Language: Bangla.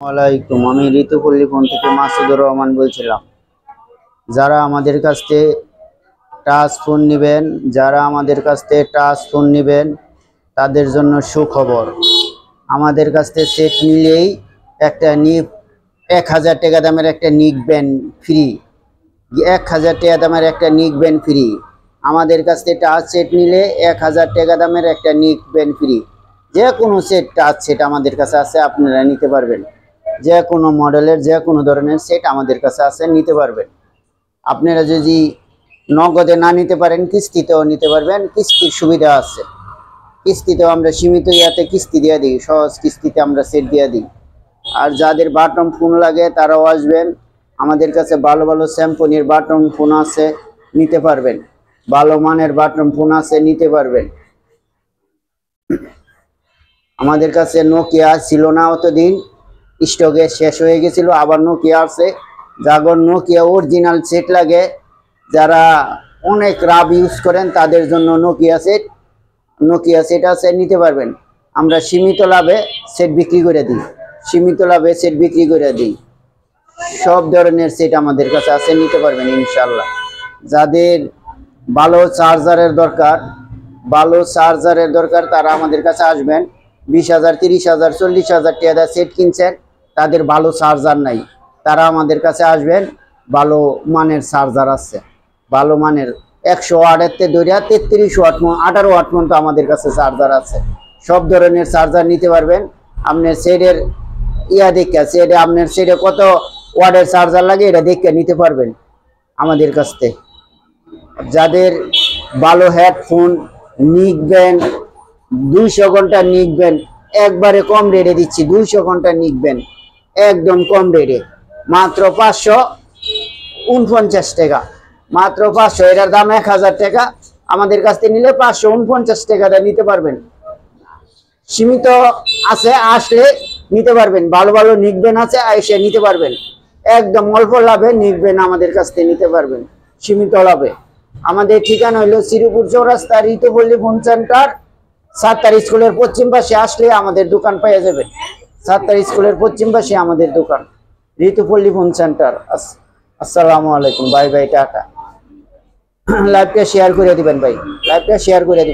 ওয়ালাইকুম, আমি ঋতুপল্লী ফোন থেকে মাসুদুর রহমান বলছিলাম। যারা আমাদের কাছ থেকে টাচ ফোন নেবেন তাদের জন্য সুখবর। আমাদের কাছ থেকে সেট নিলেই একটা 1000 টাকা দামের একটা নিক ব্যান্ড ফ্রি। 1000 টাকা দামের একটা নিক ব্যান্ড ফ্রি। আমাদের কাছ থেকে টাচ সেট নিলে 1000 টাকা দামের একটা নিক ব্যান্ড ফ্রি। যে কোনো সেট, টাচ সেট আমাদের কাছে আছে, আপনারা নিতে পারবেন। যে কোনো মডেলের যে কোনো ধরনের সেট আমাদের কাছে আছে, নিতে পারবেন। আপনারা যদি নগদে না নিতে পারেন, কিস্তিতেও নিতে পারবেন। কিস্তির সুবিধা আছে, কিস্তিতেও আমরা সীমিত কিস্তি দিয়ে দিই, সহজ কিস্তিতে আমরা সেট দিয়ে দিই। আর যাদের বাটন ফোন লাগে তারাও আসবেন, আমাদের কাছে ভালো ভালো স্যামসংয়ের বাটন ফোন আছে, নিতে পারবেন। ভালো মানের বাটন ফোন আছে, নিতে পারবেন। আমাদের কাছে নোকিয়া ছিল না, অতদিন স্টকে শেষ হয়ে গেছিল, আবার নোকিয়া আছে। যাদের নোকিয়া অরিজিনাল সেট লাগে, যারা অনেক রাব ইউজ করেন তাদের জন্য নোকিয়া সেট আছে, নিতে পারবেন। আমরা সীমিত লাভে সেট বিক্রি করে দিই। সব ধরনের সেট আমাদের কাছে আছে, নিতে পারবেন ইনশাল্লাহ। যাদের ভালো চার্জারের দরকার তারা আমাদের কাছে আসবেন। 20,000, 30,000, 40,000 টাকা সেট কিনছেন, তাদের ভালো চার্জার নাই, তারা আমাদের কাছে আসবেন। ভালো মানের চার্জার আছে, ভালো মানের 100 ওয়াটের থেকে ধরে 33 ওয়াট, 18 ওয়াট পর্যন্ত আমাদের কাছে চার্জার আছে। সব ধরনের চার্জার নিতে পারবেন। আপনার সেটের সেটে আপনার সেটে কত ওয়াটের চার্জার লাগে এটা দেখে নিতে পারবেন আমাদের কাছ থেকে। যাদের ভালো হেডফোন নিকবেন, 200 ঘন্টা নিকবেন, একবারে কম রেটে দিচ্ছি। 200 ঘন্টা নিকবেন একদম কম রেটে, মাত্র 549 টাকা। মাত্র 500, এটার দাম 1000 টাকা। আমাদের কাছ থেকে নিলে 549 টাকাটা নিতে পারবেন। সীমিত আছে, আসলে নিতে পারবেন। ভালো ভালো নিকবেন আছে, এসে নিতে পারবেন। একদম অল্প লাভে নিকবেন আমাদের কাছ থেকে নিতে পারবেন, সীমিত লাভে। আমাদের ঠিকানা হলো শ্রীপুর চৌরাস্তা, ঋতুপল্লী ফোন সেন্টার, 7 স্কুলের পশ্চিম পাশে আসলে আমাদের দোকান পেয়ে যাবেন। 7 স্কুলের পশ্চিম পাশে আমাদের দোকান, ঋতুপল্লী ফোন সেন্টার। আসসালামু আলাইকুম, বাই বাই, টাটা। লাইভটা শেয়ার করে দিবেন ভাই, লাইভটা শেয়ার করে দিবেন।